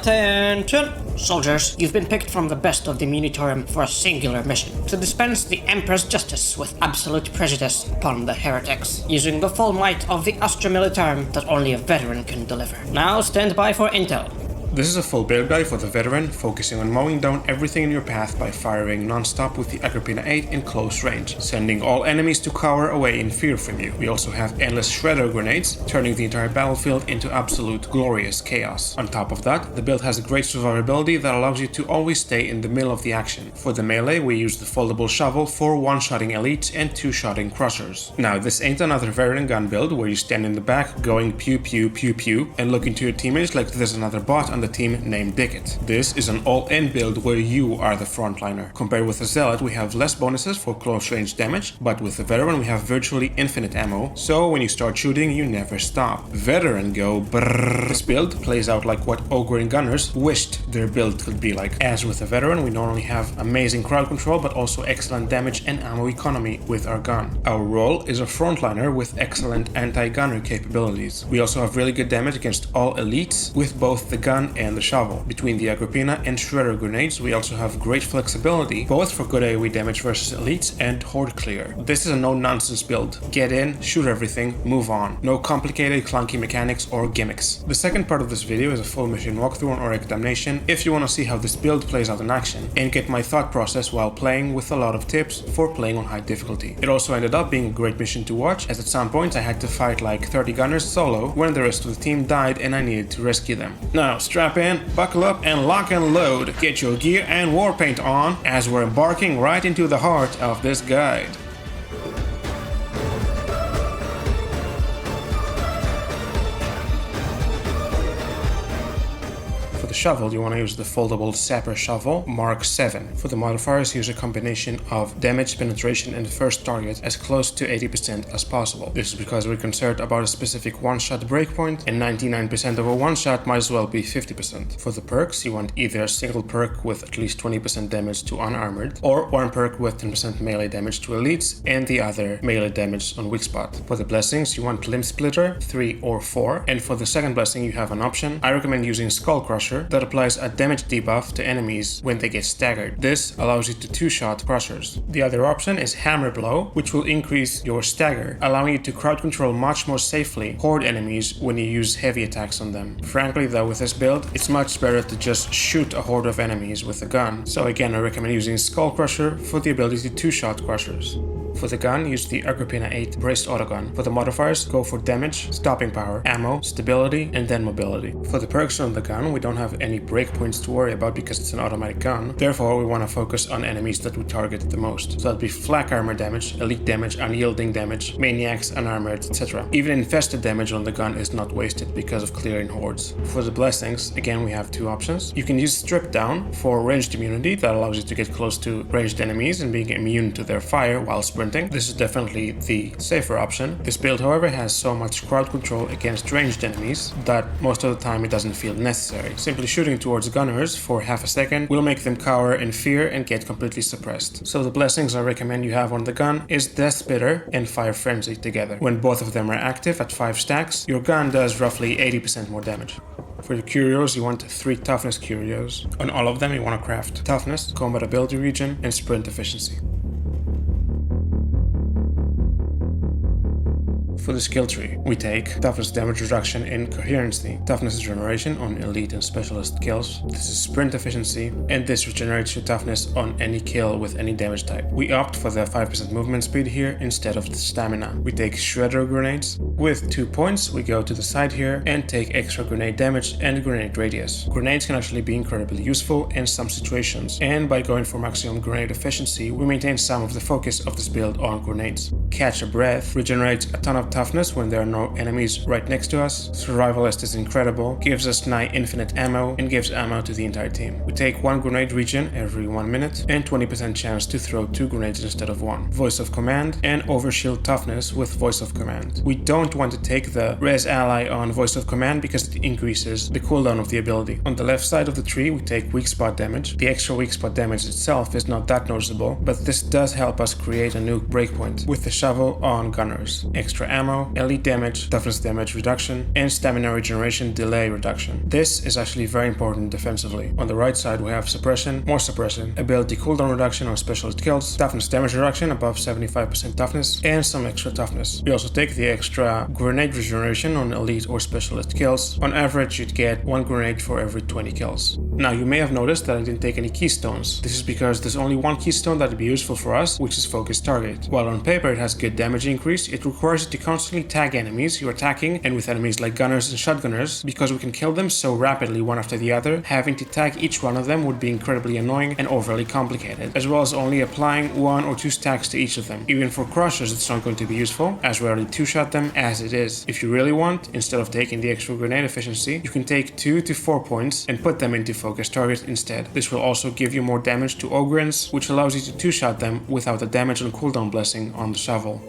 Attention! Soldiers, you've been picked from the best of the Munitorium for a singular mission: to dispense the Emperor's justice with absolute prejudice upon the heretics, using the full might of the Astra Militarum that only a veteran can deliver. Now stand by for intel. This is a full build guide for the veteran, focusing on mowing down everything in your path by firing non-stop with the Agripinaa VIII in close range, sending all enemies to cower away in fear from you. We also have endless shredder grenades, turning the entire battlefield into absolute glorious chaos. On top of that, the build has a great survivability that allows you to always stay in the middle of the action. For the melee, we use the foldable shovel for one-shotting elites and two-shotting crushers. Now, this ain't another veteran gun build where you stand in the back going pew pew pew pew and look into your teammates like there's another bot on the team named Dickett. This is an all-in build where you are the frontliner. Compared with the Zealot, we have less bonuses for close range damage, but with the Veteran we have virtually infinite ammo, so when you start shooting you never stop. Veteran go brrrr. This build plays out like what Ogre Gunners wished their build could be like. As with the Veteran, we not only have amazing crowd control but also excellent damage and ammo economy with our gun. Our role is a frontliner with excellent anti-gunner capabilities. We also have really good damage against all elites with both the gun and the shovel. Between the Agripinaa and shredder grenades, we also have great flexibility, both for good AoE damage versus elites and horde clear. This is a no-nonsense build. Get in, shoot everything, move on. No complicated clunky mechanics or gimmicks. The second part of this video is a full mission walkthrough on Auric Damnation if you want to see how this build plays out in action and get my thought process while playing, with a lot of tips for playing on high difficulty. It also ended up being a great mission to watch, as at some points I had to fight like 30 gunners solo when the rest of the team died and I needed to rescue them. Now strap in, buckle up and lock and load. Get your gear and war paint on as we're embarking right into the heart of this guide. For the shovel, you want to use the foldable Sapper Shovel Mark VII. For the modifiers, use a combination of damage, penetration and first target as close to 80% as possible. This is because we're concerned about a specific one-shot breakpoint, and 99% of a one-shot might as well be 50%. For the perks, you want either a single perk with at least 20% damage to unarmored, or one perk with 10% melee damage to elites and the other melee damage on weak spot. For the blessings, you want Limb Splitter, 3 or 4, and for the second blessing you have an option. I recommend using Skull Crusher that applies a damage debuff to enemies when they get staggered. This allows you to two-shot crushers. The other option is Hammer Blow, which will increase your stagger, allowing you to crowd control much more safely horde enemies when you use heavy attacks on them. Frankly though, with this build, it's much better to just shoot a horde of enemies with a gun. So again, I recommend using Skull Crusher for the ability to two-shot crushers. For the gun, use the Agripinaa VIII braced autogun. For the modifiers, go for damage, stopping power, ammo, stability, and then mobility. For the perks on the gun, we don't have any breakpoints to worry about because it's an automatic gun. Therefore, we want to focus on enemies that we target the most. So that'd be flak armor damage, elite damage, unyielding damage, maniacs, unarmored, etc. Even infested damage on the gun is not wasted because of clearing hordes. For the blessings, again we have two options. You can use strip down for ranged immunity that allows you to get close to ranged enemies and being immune to their fire while sprinting. This is definitely the safer option. This build, however, has so much crowd control against ranged enemies that most of the time it doesn't feel necessary. Simply shooting towards gunners for half a second will make them cower in fear and get completely suppressed. So the blessings I recommend you have on the gun is Death Spitter and Fire Frenzy together. When both of them are active at 5 stacks, your gun does roughly 80% more damage. For your curios, you want 3 toughness curios. On all of them you want to craft toughness, combat ability region, and sprint efficiency. For the skill tree, we take toughness damage reduction in coherency, toughness regeneration on elite and specialist kills, this is sprint efficiency, and this regenerates your toughness on any kill with any damage type. We opt for the 5% movement speed here instead of the stamina. We take shredder grenades. With 2 points, we go to the side here and take extra grenade damage and grenade radius. Grenades can actually be incredibly useful in some situations, and by going for maximum grenade efficiency, we maintain some of the focus of this build on grenades. Catch a Breath regenerates a ton of toughness when there are no enemies right next to us. Survivalist is incredible, gives us nigh infinite ammo, and gives ammo to the entire team. We take 1 grenade regen every 1 minute, and 20% chance to throw 2 grenades instead of 1. Voice of Command, and Overshield toughness with Voice of Command. We don't want to take the Res Ally on Voice of Command because it increases the cooldown of the ability. On the left side of the tree, we take weak spot damage. The extra weak spot damage itself is not that noticeable, but this does help us create a new breakpoint with the shovel on gunners. Extra ammo ammo, elite damage, toughness damage reduction, and stamina regeneration delay reduction. This is actually very important defensively. On the right side we have suppression, more suppression, ability cooldown reduction on specialist kills, toughness damage reduction above 75% toughness, and some extra toughness. We also take the extra grenade regeneration on elite or specialist kills. On average you'd get 1 grenade for every 20 kills. Now you may have noticed that I didn't take any keystones. This is because there's only one keystone that would be useful for us, which is focus target. While on paper it has good damage increase, it requires you to constantly tag enemies you're attacking, and with enemies like gunners and shotgunners, because we can kill them so rapidly one after the other, having to tag each one of them would be incredibly annoying and overly complicated, as well as only applying 1 or 2 stacks to each of them. Even for crushers it's not going to be useful, as we already 2-shot them as it is. If you really want, instead of taking the extra grenade efficiency, you can take 2 to 4 points and put them into focus target instead. This will also give you more damage to Ogrins, which allows you to 2-shot them without the damage and cooldown blessing on the shovel.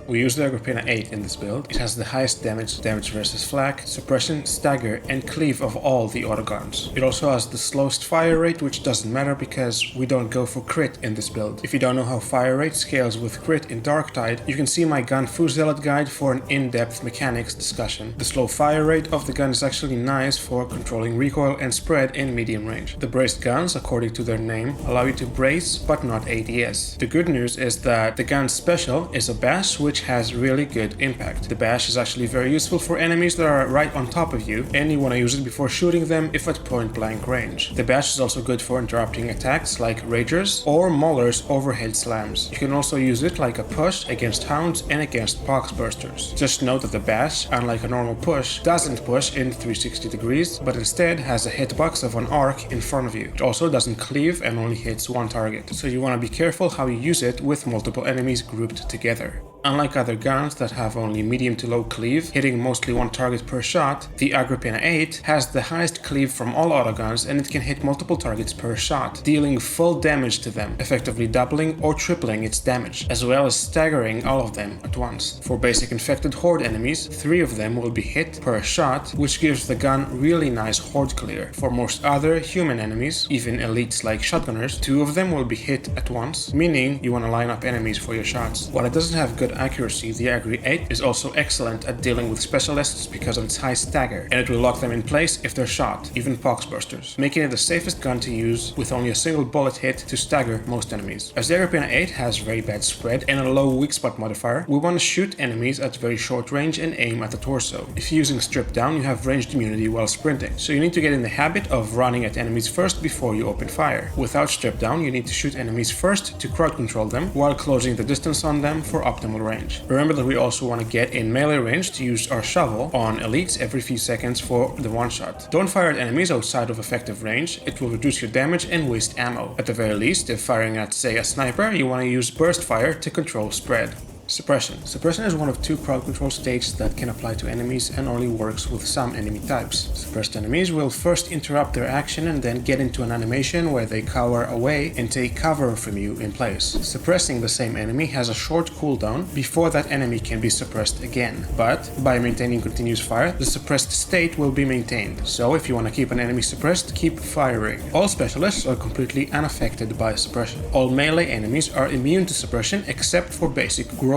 We use the Agripinaa VIII in this build. It has the highest damage versus flak, suppression, stagger, and cleave of all the autoguns. It also has the slowest fire rate, which doesn't matter because we don't go for crit in this build. If you don't know how fire rate scales with crit in Darktide, you can see my gun Fuzelet guide for an in-depth mechanics discussion. The slow fire rate of the gun is actually nice for controlling recoil and spread in medium range. The braced guns, according to their name, allow you to brace but not ADS. The good news is that the gun's special is a bash, which has really good impact. The bash is actually very useful for enemies that are right on top of you, and you want to use it before shooting them if at point blank range. The bash is also good for interrupting attacks like ragers or maulers overhead slams. You can also use it like a push against hounds and against poxbursters. Just note that the bash, unlike a normal push, doesn't push in 360 degrees, but instead has a hitbox of an arc in front of you. It also doesn't cleave and only hits one target, so you want to be careful how you use it with multiple enemies grouped together. Unlike other guns that have only medium to low cleave, hitting mostly one target per shot, the Agripinaa VIII has the highest cleave from all autoguns, and it can hit multiple targets per shot, dealing full damage to them, effectively doubling or tripling its damage, as well as staggering all of them at once. For basic infected horde enemies, 3 of them will be hit per shot, which gives the gun really nice horde clear. For most other human enemies, even elites like shotgunners, 2 of them will be hit at once, meaning you want to line up enemies for your shots. While it doesn't have good accuracy, the Agri VIII is also excellent at dealing with specialists because of its high stagger, and it will lock them in place if they're shot, even poxbursters, making it the safest gun to use with only a single bullet hit to stagger most enemies. As the Agripinaa VIII has very bad spread and a low weak spot modifier, we want to shoot enemies at very short range and aim at the torso. If you're using strip down, you have ranged immunity while sprinting, so you need to get in the habit of running at enemies first before you open fire. Without strip down, you need to shoot enemies first to crowd control them while closing the distance on them for optimal range. Remember that we also want to get in melee range to use our shovel on elites every few seconds for the one-shot. Don't fire at enemies outside of effective range, it will reduce your damage and waste ammo. At the very least, if firing at, say, a sniper, you want to use burst fire to control spread. Suppression. Suppression is one of 2 crowd control states that can apply to enemies and only works with some enemy types. Suppressed enemies will first interrupt their action and then get into an animation where they cower away and take cover from you in place. Suppressing the same enemy has a short cooldown before that enemy can be suppressed again, but by maintaining continuous fire, the suppressed state will be maintained. So if you want to keep an enemy suppressed, keep firing. All specialists are completely unaffected by suppression. All melee enemies are immune to suppression except for basic groaners.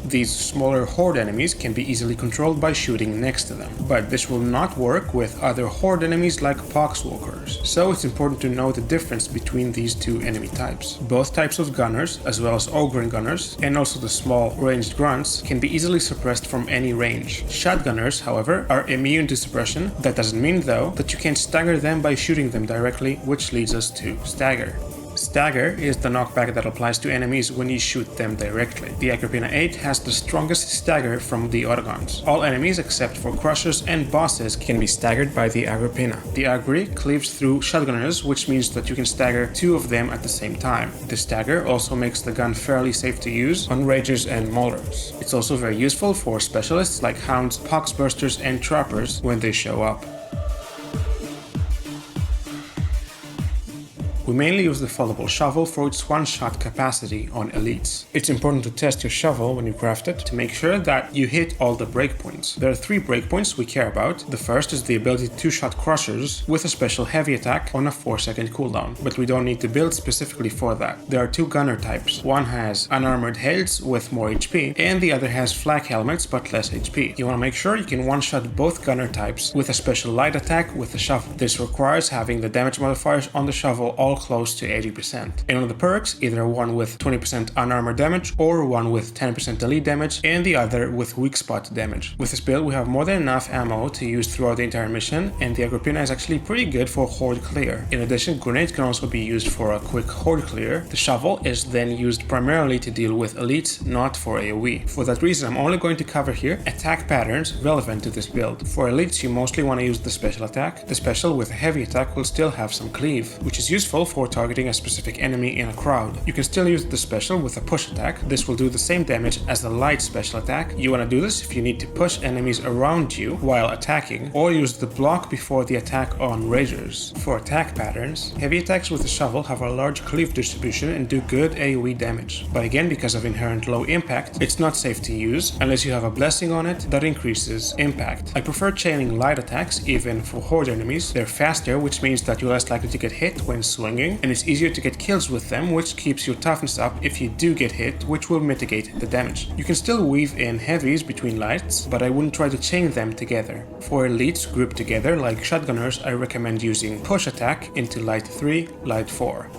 These smaller horde enemies can be easily controlled by shooting next to them, but this will not work with other horde enemies like poxwalkers. So it's important to know the difference between these 2 enemy types. Both types of gunners, as well as Ogren gunners, and also the small ranged grunts, can be easily suppressed from any range. Shotgunners, however, are immune to suppression. That doesn't mean, though, that you can stagger them by shooting them directly, which leads us to stagger. Stagger is the knockback that applies to enemies when you shoot them directly. The Agripinaa VIII has the strongest stagger from the autoguns. All enemies except for crushers and bosses can be staggered by the Agripinaa. The Agri cleaves through shotgunners, which means that you can stagger 2 of them at the same time. The stagger also makes the gun fairly safe to use on ragers and maulers. It's also very useful for specialists like hounds, poxbursters, and trappers when they show up. We mainly use the foldable shovel for its one-shot capacity on elites. It's important to test your shovel when you craft it to make sure that you hit all the breakpoints. There are 3 breakpoints we care about. The first is the ability to two-shot crushers with a special heavy attack on a 4-second cooldown, but we don't need to build specifically for that. There are 2 gunner types. One has unarmored heads with more HP, and the other has flak helmets but less HP. You want to make sure you can one-shot both gunner types with a special light attack with the shovel. This requires having the damage modifiers on the shovel all close to 80%. And on the perks, either one with 20% unarmored damage or one with 10% elite damage and the other with weak spot damage. With this build we have more than enough ammo to use throughout the entire mission, and the Agripinaa is actually pretty good for horde clear. In addition, grenades can also be used for a quick horde clear. The shovel is then used primarily to deal with elites, not for AoE. For that reason, I'm only going to cover here attack patterns relevant to this build. For elites, you mostly want to use the special attack. The special with a heavy attack will still have some cleave, which is useful for targeting a specific enemy in a crowd. You can still use the special with a push attack. This will do the same damage as the light special attack. You want to do this if you need to push enemies around you while attacking, or use the block before the attack on ragers. For attack patterns, heavy attacks with the shovel have a large cleave distribution and do good AoE damage. But again, because of inherent low impact, it's not safe to use unless you have a blessing on it that increases impact. I prefer chaining light attacks even for horde enemies. They're faster, which means that you're less likely to get hit when swinging, and it's easier to get kills with them, which keeps your toughness up if you do get hit, which will mitigate the damage. You can still weave in heavies between lights, but I wouldn't try to chain them together. For elites grouped together like shotgunners, I recommend using push attack into light 3, light 4.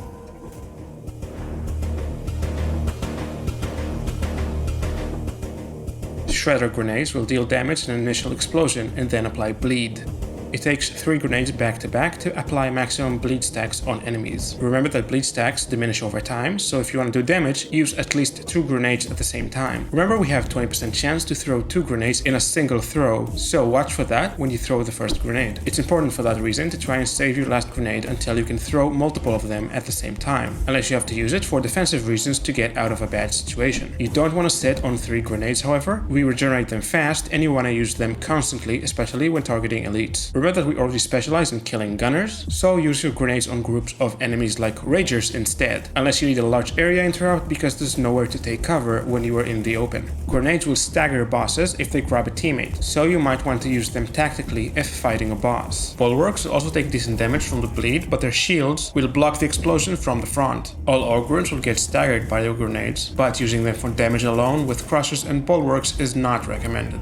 Shredder grenades will deal damage in an initial explosion and then apply bleed. It takes 3 grenades back to back to apply maximum bleed stacks on enemies. Remember that bleed stacks diminish over time, so if you want to do damage, use at least 2 grenades at the same time. Remember, we have 20% chance to throw 2 grenades in a single throw, so watch for that when you throw the first grenade. It's important for that reason to try and save your last grenade until you can throw multiple of them at the same time, unless you have to use it for defensive reasons to get out of a bad situation. You don't want to sit on 3 grenades, however. We regenerate them fast and you want to use them constantly, especially when targeting elites. Remember that we already specialize in killing gunners, so use your grenades on groups of enemies like ragers instead, unless you need a large area interrupt because there's nowhere to take cover when you are in the open. Grenades will stagger bosses if they grab a teammate, so you might want to use them tactically if fighting a boss. Bulwarks will also take decent damage from the bleed, but their shields will block the explosion from the front. All Autoguns will get staggered by your grenades, but using them for damage alone with crushers and bulwarks is not recommended.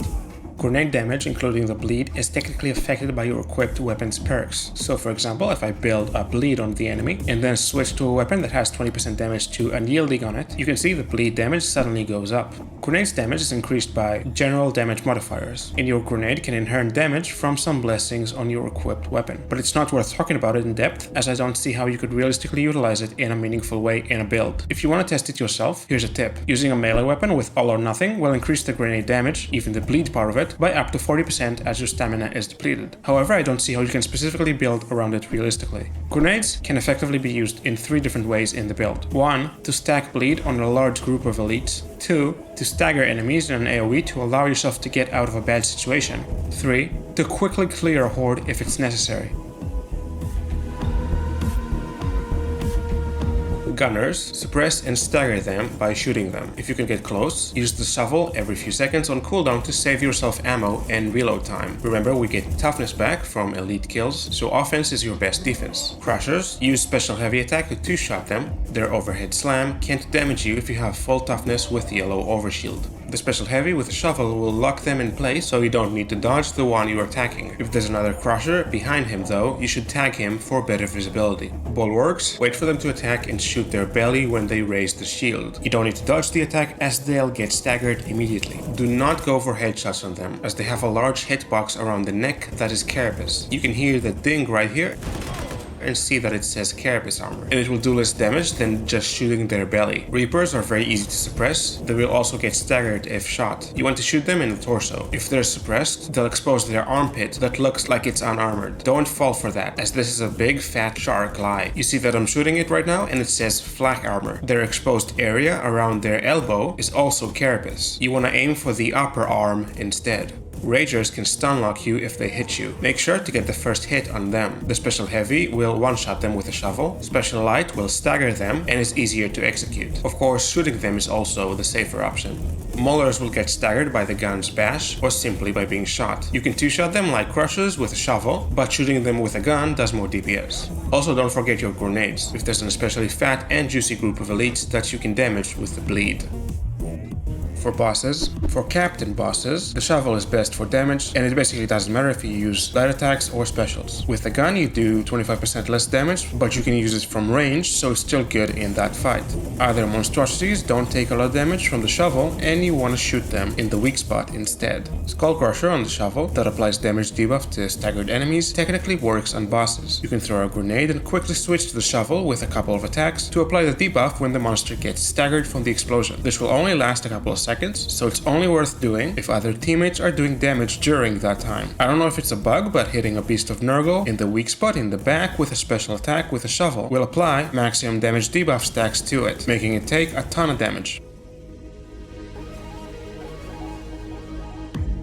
Grenade damage, including the bleed, is technically affected by your equipped weapon's perks. So for example, if I build a bleed on the enemy and then switch to a weapon that has 20% damage to unyielding on it, you can see the bleed damage suddenly goes up. Grenade's damage is increased by general damage modifiers, and your grenade can inherit damage from some blessings on your equipped weapon. But it's not worth talking about it in depth, as I don't see how you could realistically utilize it in a meaningful way in a build. If you want to test it yourself, here's a tip. Using a melee weapon with all or nothing will increase the grenade damage, even the bleed part of it, by up to 40% as your stamina is depleted. However, I don't see how you can specifically build around it realistically. Grenades can effectively be used in 3 different ways in the build. 1. To stack bleed on a large group of elites. 2. To stagger enemies in an AoE to allow yourself to get out of a bad situation. 3. To quickly clear a horde if it's necessary. Gunners, suppress and stagger them by shooting them. If you can get close, use the shovel every few seconds on cooldown to save yourself ammo and reload time. Remember, we get toughness back from elite kills, so offense is your best defense. Crushers, use special heavy attack to two-shot them. Their overhead slam can't damage you if you have full toughness with yellow overshield. The special heavy with a shovel will lock them in place, so you don't need to dodge the one you're attacking. If there's another crusher behind him though, you should tag him for better visibility. Bulwarks, wait for them to attack and shoot their belly when they raise the shield. You don't need to dodge the attack as they'll get staggered immediately. Do not go for headshots on them, as they have a large hitbox around the neck that is carapace. You can hear the ding right here and see that it says carapace armor, and it will do less damage than just shooting their belly. Reapers are very easy to suppress. They will also get staggered if shot. You want to shoot them in the torso. If they're suppressed, they'll expose their armpit that looks like it's unarmored. Don't fall for that, as this is a big fat shark lie. You see that I'm shooting it right now and it says flak armor. Their exposed area around their elbow is also carapace. You want to aim for the upper arm instead. Ragers can stun lock you if they hit you. Make sure to get the first hit on them. The Special Heavy will one-shot them with a shovel, Special Light will stagger them and is easier to execute. Of course, shooting them is also the safer option. Maulers will get staggered by the gun's bash or simply by being shot. You can two-shot them like crushers with a shovel, but shooting them with a gun does more DPS. Also, don't forget your grenades, if there's an especially fat and juicy group of elites that you can damage with the bleed. For bosses, for captain bosses, the shovel is best for damage, and it basically doesn't matter if you use light attacks or specials. With the gun you do 25% less damage, but you can use it from range, so it's still good in that fight. Other monstrosities don't take a lot of damage from the shovel, and you want to shoot them in the weak spot instead. Skull Crusher on the shovel, that applies damage debuff to staggered enemies, technically works on bosses. You can throw a grenade and quickly switch to the shovel with a couple of attacks to apply the debuff when the monster gets staggered from the explosion. This will only last a couple of seconds, so it's only worth doing if other teammates are doing damage during that time. I don't know if it's a bug, but hitting a Beast of Nurgle in the weak spot in the back with a special attack with a shovel will apply maximum damage debuff stacks to it, making it take a ton of damage.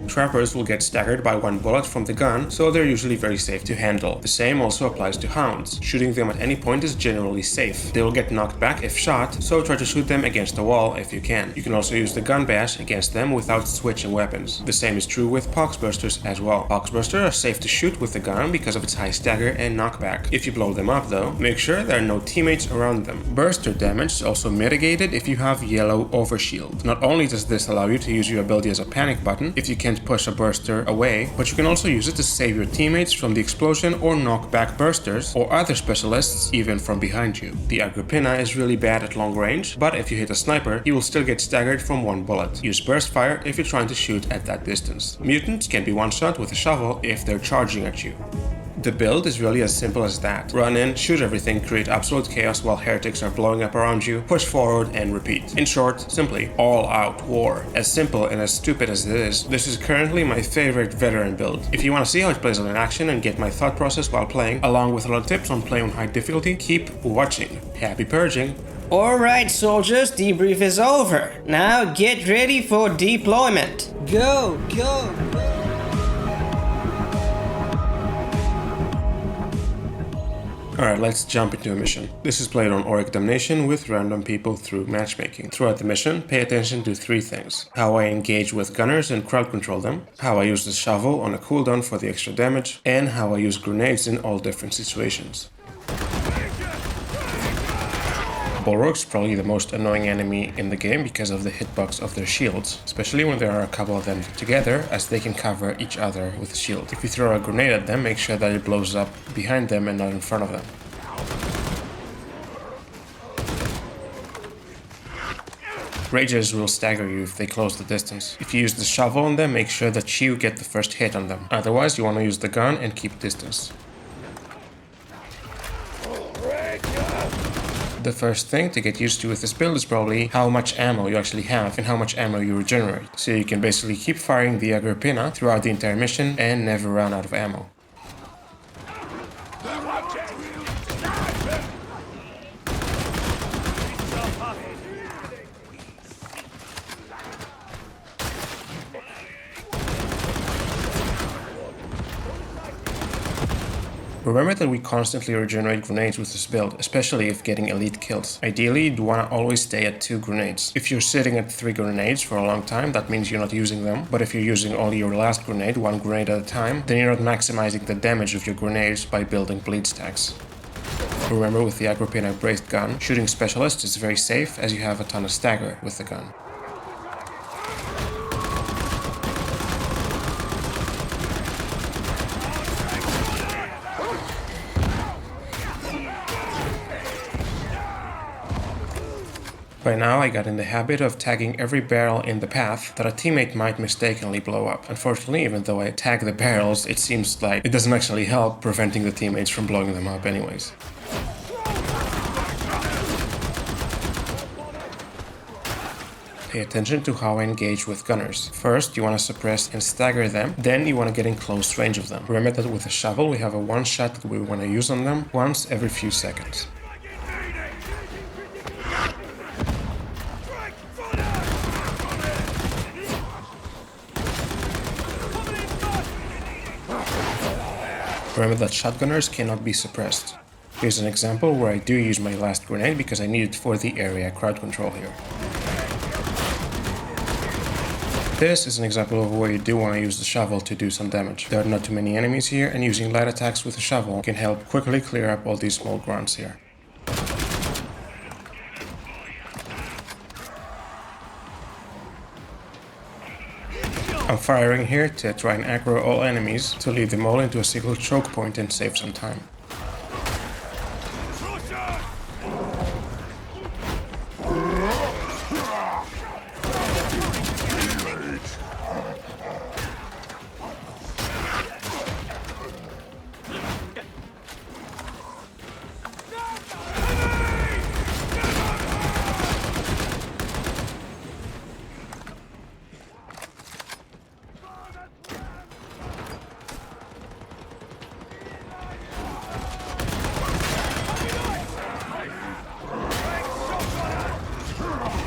Trappers will get staggered by one bullet from the gun, so they're usually very safe to handle. The same also applies to hounds. Shooting them at any point is generally safe. They will get knocked back if shot, so try to shoot them against a wall if you can. You can also use the gun bash against them without switching weapons. The same is true with poxbursters as well. Poxbursters are safe to shoot with the gun because of its high stagger and knockback. If you blow them up though, make sure there are no teammates around them. Burster damage is also mitigated if you have yellow overshield. Not only does this allow you to use your ability as a panic button if you can't push a burster away, but you can also use it to save your teammates from the explosion or knock back bursters or other specialists even from behind you. The Agripinaa is really bad at long range, but if you hit a sniper, he will still get staggered from one bullet. Use burst fire if you're trying to shoot at that distance. Mutants can be one-shot with a shovel if they're charging at you. The build is really as simple as that. Run in, shoot everything, create absolute chaos while heretics are blowing up around you, push forward and repeat. In short, simply all-out war. As simple and as stupid as it is, this is currently my favorite veteran build. If you want to see how it plays out in action and get my thought process while playing, along with a lot of tips on playing on high difficulty, keep watching. Happy purging! Alright soldiers, debrief is over. Now get ready for deployment. Go, go, go! Alright, let's jump into a mission. This is played on Auric Damnation with random people through matchmaking. Throughout the mission, pay attention to three things: how I engage with gunners and crowd control them, how I use the shovel on a cooldown for the extra damage, and how I use grenades in all different situations. Bulwark's probably the most annoying enemy in the game because of the hitbox of their shields, especially when there are a couple of them together, as they can cover each other with a shield. If you throw a grenade at them, make sure that it blows up behind them and not in front of them. Ragers will stagger you if they close the distance. If you use the shovel on them, make sure that you get the first hit on them. Otherwise, you want to use the gun and keep distance. The first thing to get used to with this build is probably how much ammo you actually have and how much ammo you regenerate. So you can basically keep firing the Agripinaa throughout the entire mission and never run out of ammo. Remember that we constantly regenerate grenades with this build, especially if getting elite kills. Ideally, you'd want to always stay at 2 grenades. If you're sitting at 3 grenades for a long time, that means you're not using them. But if you're using only your last grenade, 1 grenade at a time, then you're not maximizing the damage of your grenades by building bleed stacks. Remember, with the Agripinaa braced gun, shooting specialists is very safe as you have a ton of stagger with the gun. By now I got in the habit of tagging every barrel in the path that a teammate might mistakenly blow up. Unfortunately, even though I tag the barrels, it seems like it doesn't actually help preventing the teammates from blowing them up anyways. Pay attention to how I engage with gunners. First, you want to suppress and stagger them, then you want to get in close range of them. Remember that with a shovel we have a one shot that we want to use on them once every few seconds. Remember that shotgunners cannot be suppressed. Here's an example where I do use my last grenade because I need it for the area crowd control here. This is an example of where you do want to use the shovel to do some damage. There are not too many enemies here, and using light attacks with a shovel can help quickly clear up all these small grunts here. I'm firing here to try and aggro all enemies to lead them all into a single choke point and save some time.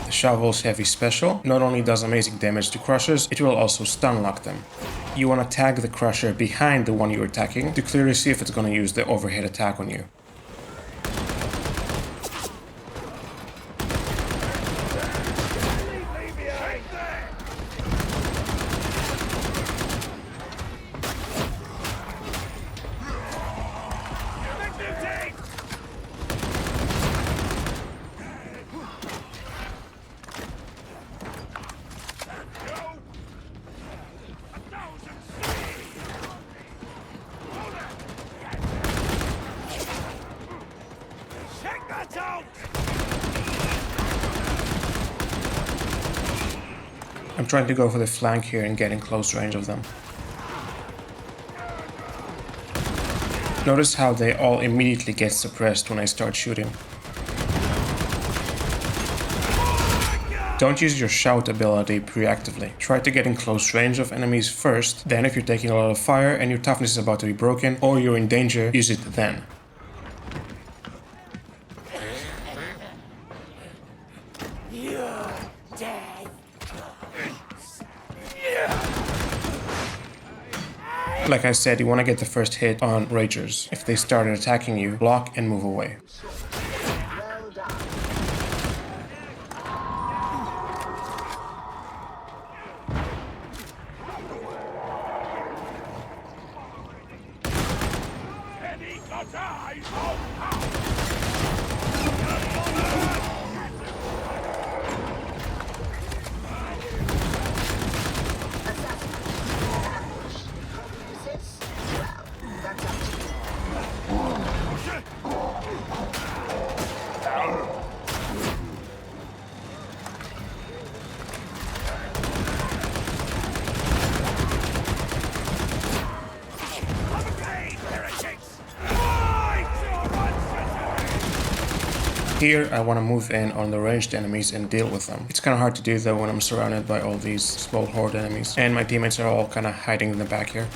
Shovel's heavy special not only does amazing damage to crushers, it will also stun lock them. You want to tag the crusher behind the one you're attacking to clearly see if it's going to use the overhead attack on you. I'm trying to go for the flank here and get in close range of them. Notice how they all immediately get suppressed when I start shooting. Don't use your shout ability preactively. Try to get in close range of enemies first, then if you're taking a lot of fire and your toughness is about to be broken or you're in danger, use it then. Like I said, you want to get the first hit on Ragers. If they started attacking you, block and move away. Here I want to move in on the ranged enemies and deal with them. It's kind of hard to do though when I'm surrounded by all these small horde enemies. And my teammates are all kind of hiding in the back here.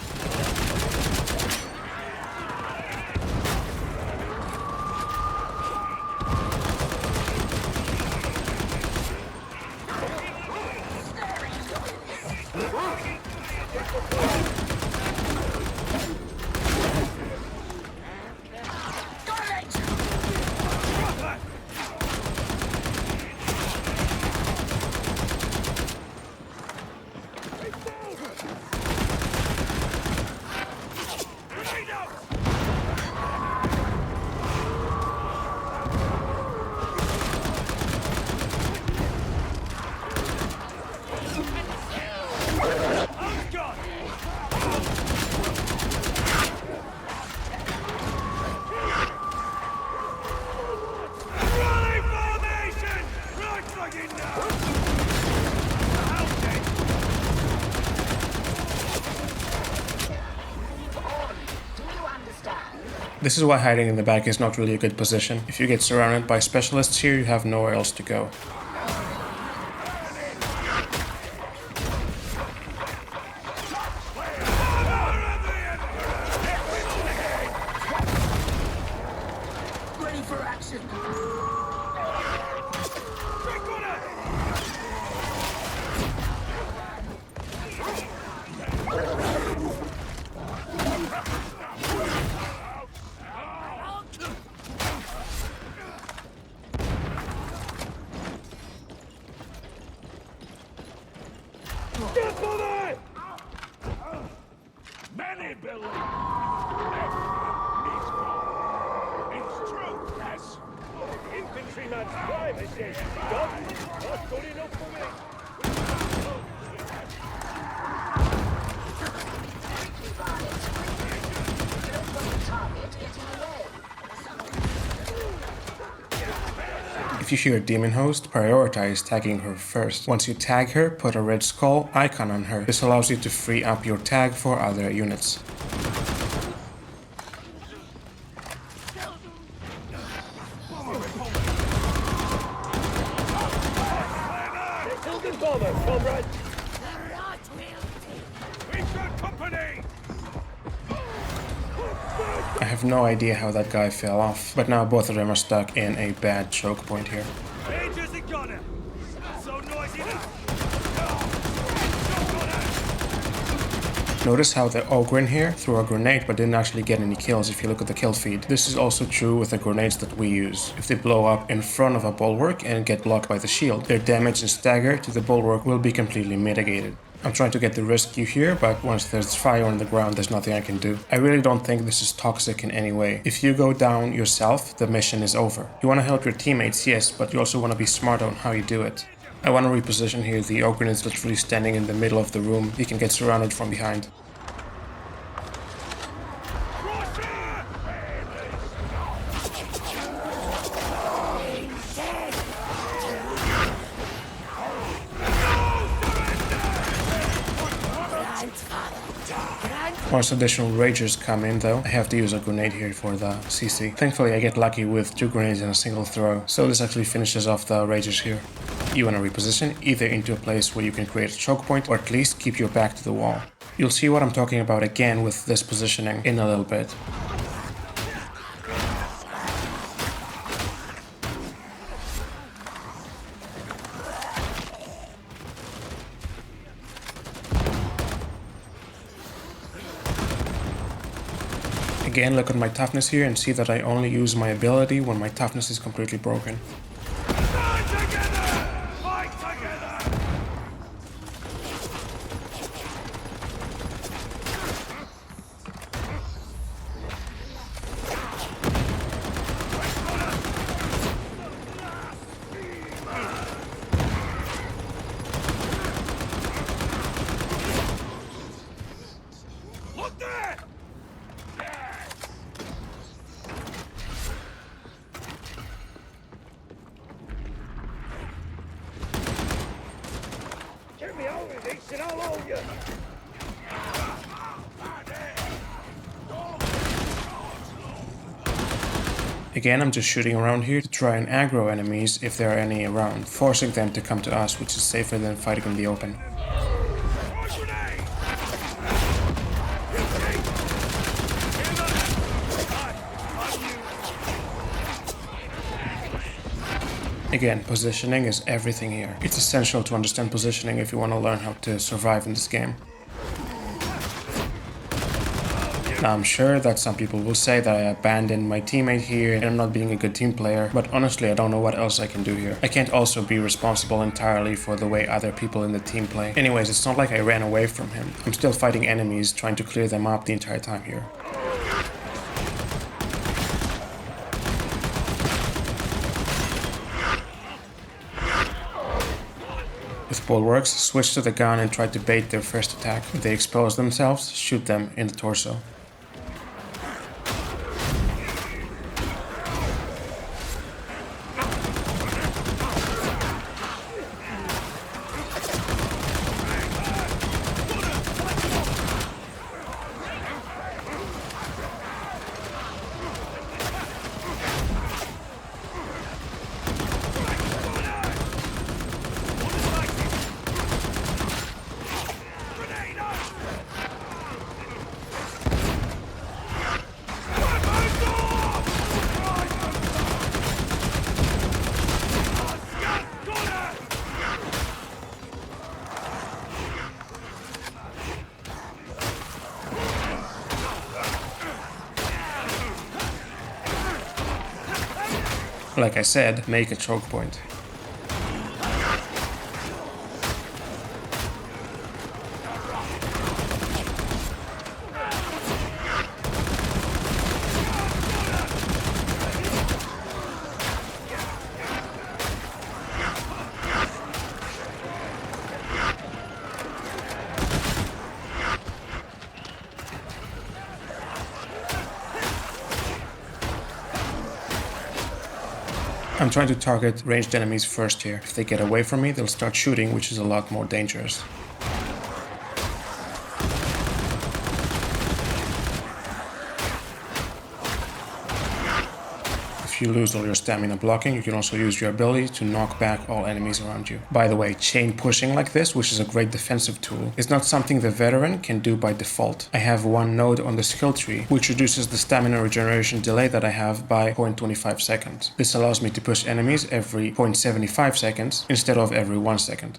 This is why hiding in the back is not really a good position. If you get surrounded by specialists here, you have nowhere else to go. Ready for action. It's true, yes. Infantryman's privacy. Not good enough for me. If you hear a demon host, prioritize tagging her first. Once you tag her, put a red skull icon on her. This allows you to free up your tag for other units. I have no idea how that guy fell off, but now both of them are stuck in a bad choke point here. Notice how the Autogun here threw a grenade but didn't actually get any kills if you look at the kill feed. This is also true with the grenades that we use. If they blow up in front of a bulwark and get blocked by the shield, their damage and stagger to the bulwark will be completely mitigated. I'm trying to get the rescue here, but once there's fire on the ground, there's nothing I can do. I really don't think this is toxic in any way. If you go down yourself, the mission is over. You want to help your teammates, yes, but you also want to be smart on how you do it. I want to reposition here. The Autogun is literally standing in the middle of the room. He can get surrounded from behind. Once additional ragers come in though, I have to use a grenade here for the CC. Thankfully I get lucky with 2 grenades in a single throw, so this actually finishes off the ragers here. You want to reposition either into a place where you can create a choke point or at least keep your back to the wall. You'll see what I'm talking about again with this positioning in a little bit. Again, look at my toughness here and see that I only use my ability when my toughness is completely broken. Again, I'm just shooting around here to try and aggro enemies if there are any around, forcing them to come to us, which is safer than fighting in the open. Again, positioning is everything here. It's essential to understand positioning if you want to learn how to survive in this game. Now, I'm sure that some people will say that I abandoned my teammate here and I'm not being a good team player, but honestly I don't know what else I can do here. I can't also be responsible entirely for the way other people in the team play. Anyways, it's not like I ran away from him. I'm still fighting enemies, trying to clear them up the entire time here. With bulwarks, switch to the gun and try to bait their first attack. If they expose themselves, shoot them in the torso. Like I said, make a choke point. I'm trying to target ranged enemies first here. If they get away from me, they'll start shooting, which is a lot more dangerous. If you lose all your stamina blocking, you can also use your ability to knock back all enemies around you. By the way, chain pushing like this, which is a great defensive tool, is not something the veteran can do by default. I have one node on the skill tree, which reduces the stamina regeneration delay that I have by 0.25 seconds. This allows me to push enemies every 0.75 seconds instead of every 1 second.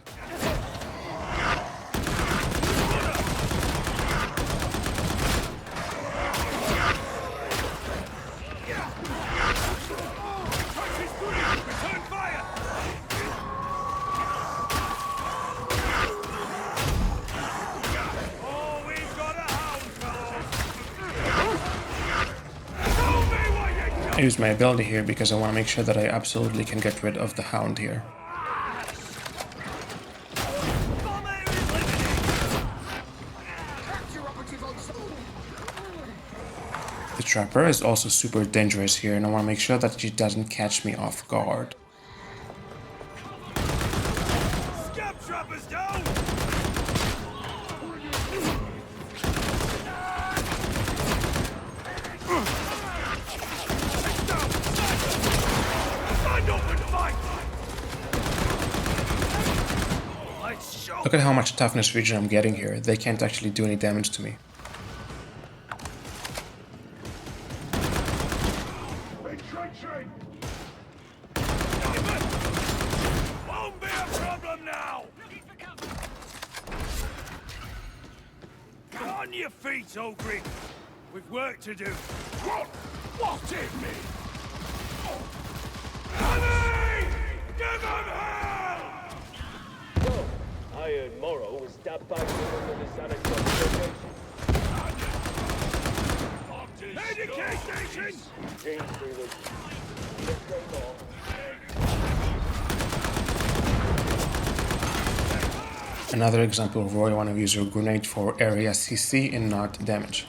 I use my ability here because I want to make sure that I absolutely can get rid of the hound here. The trapper is also super dangerous here, and I want to make sure that she doesn't catch me off guard. Look at how much toughness regen I'm getting here. They can't actually do any damage to me. Won't be a problem now. On your feet, Auric. We've work to do. What in me? Enemy! Give them hell! I heard Morrow was stabbed by someone in the Sonic location. Education! James Freeland. Let's go more. Another example of where I want to use your grenade for area CC and not damage.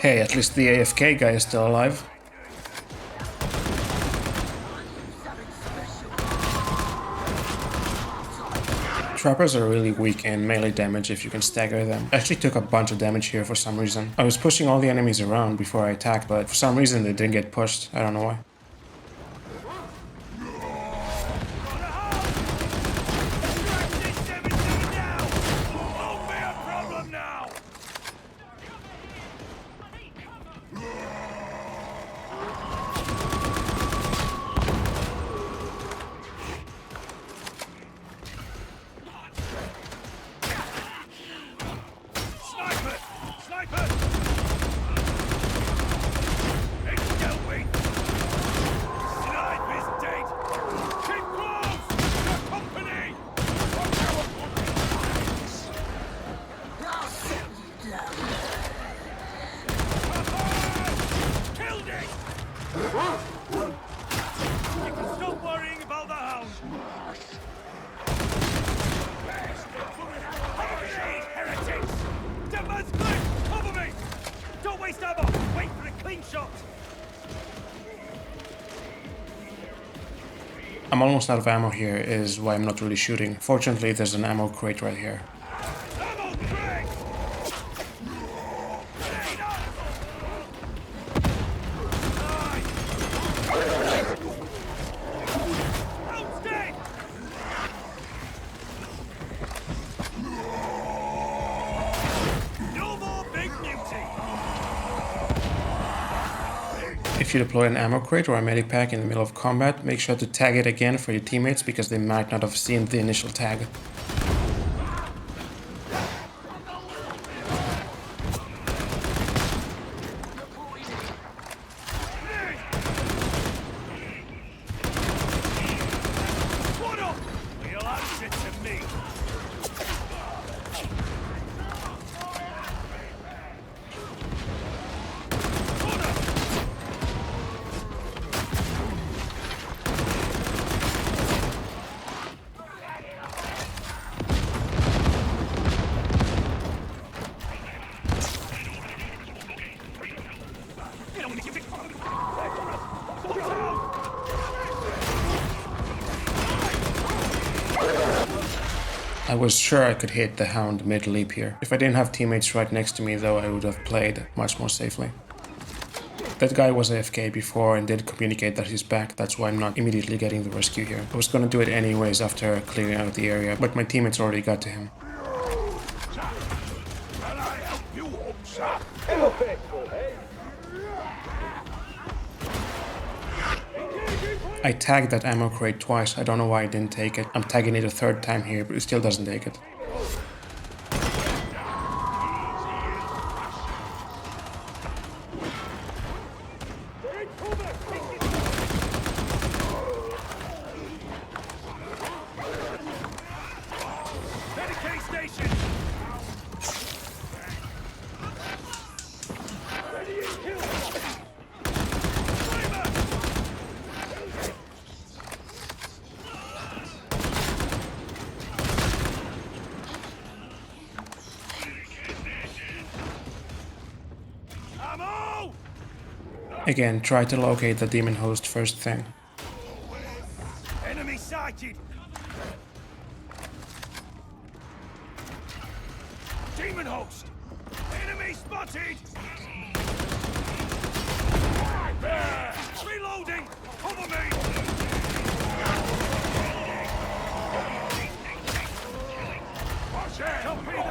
Hey, at least the AFK guy is still alive. Trappers are really weak in melee damage if you can stagger them. I actually took a bunch of damage here for some reason. I was pushing all the enemies around before I attacked, but for some reason they didn't get pushed. I don't know why. I'm almost out of ammo here, is why I'm not really shooting. Fortunately, there's an ammo crate right here. If you deploy an ammo crate or a medipack in the middle of combat, make sure to tag it again for your teammates because they might not have seen the initial tag. I was sure I could hit the Hound mid-leap here. If I didn't have teammates right next to me though, I would have played much more safely. That guy was AFK before and did communicate that he's back, that's why I'm not immediately getting the rescue here. I was gonna do it anyways after clearing out the area, but my teammates already got to him. I tagged that ammo crate twice, I don't know why I didn't take it. I'm tagging it a third time here, but it still doesn't take it. Again, try to locate the demon host first thing. Enemy sighted! Demon host! Enemy spotted! Reloading! Cover me!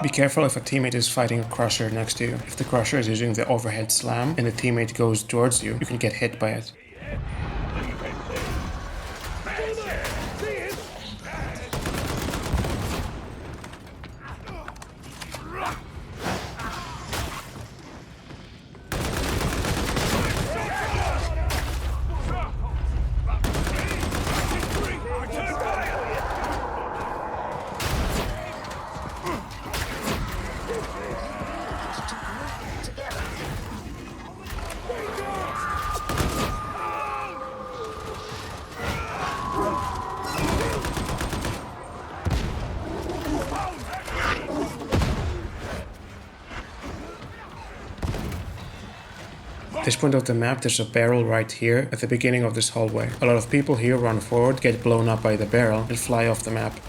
Be careful if a teammate is fighting a crusher next to you. If the crusher is using the overhead slam and the teammate goes towards you, you can get hit by it. At this point of the map, there's a barrel right here at the beginning of this hallway. A lot of people here run forward, get blown up by the barrel, and fly off the map.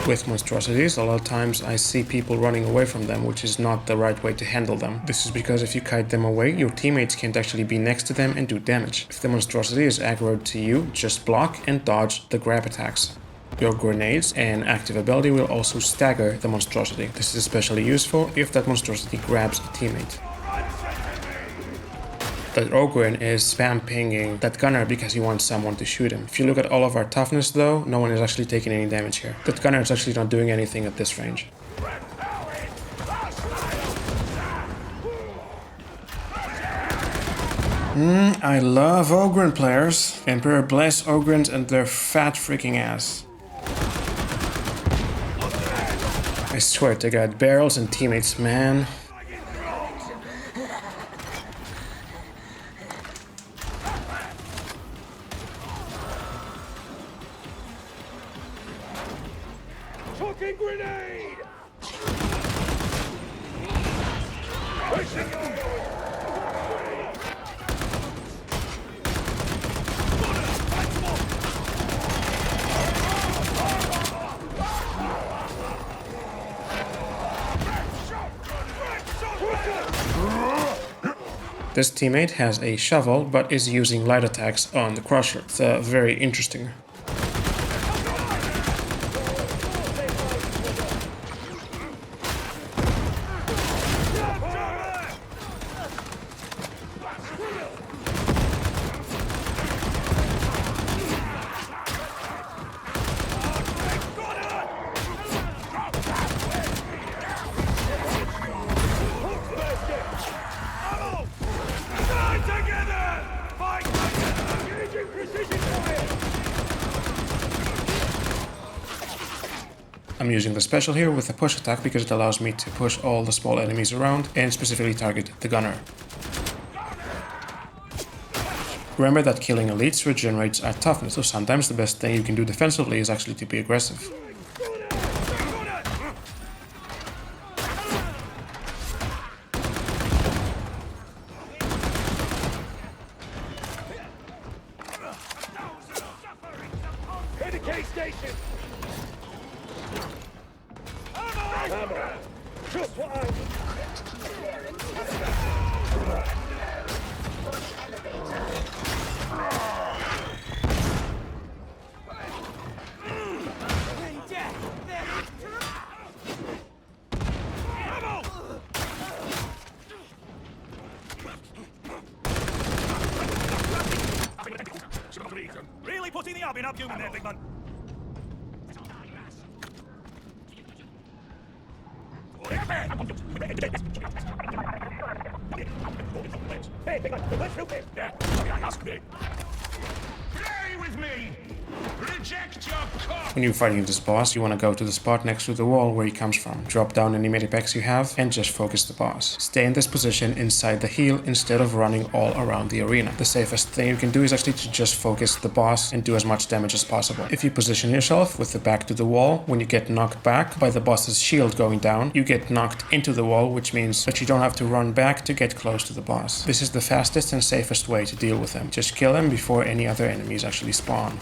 With monstrosities, a lot of times I see people running away from them, which is not the right way to handle them. This is because if you kite them away, your teammates can't actually be next to them and do damage. If the monstrosity is aggroed to you, just block and dodge the grab attacks. Your grenades and active ability will also stagger the monstrosity. This is especially useful if that monstrosity grabs a teammate. That Autogun is spam pinging that gunner because he wants someone to shoot him. If you look at all of our toughness though, no one is actually taking any damage here. That gunner is actually not doing anything at this range. I love Autogun players. Emperor bless Autoguns and their fat freaking ass. I swear to God, barrels and teammates, man. Fucking grenade! This teammate has a shovel, but is using light attacks on the crusher. It's very interesting. I'm using the special here with the push attack because it allows me to push all the small enemies around and specifically target the gunner. Remember that killing elites regenerates our toughness, so sometimes the best thing you can do defensively is actually to be aggressive. Medicate station! Ammo! Just what I need. Really putting the ab in abdomen there, big man. Hey, big man, let's move it. Yeah, ask me. Play with me. Reject your call. When you're fighting this boss, you want to go to the spot next to the wall where he comes from. Drop down any medipacks you have and just focus the boss. Stay in this position inside the heal instead of running all around the arena. The safest thing you can do is actually to just focus the boss and do as much damage as possible. If you position yourself with the back to the wall, when you get knocked back by the boss's shield going down, you get knocked into the wall, which means that you don't have to run back to get close to the boss. This is the fastest and safest way to deal with him. Just kill him before any other enemies actually spawn.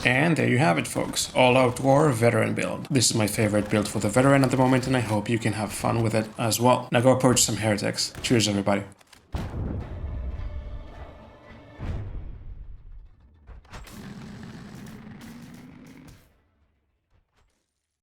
And there you have it, folks. All-out war veteran build. This is my favorite build for the veteran at the moment, and I hope you can have fun with it as well. Now go approach some heretics. Cheers, everybody.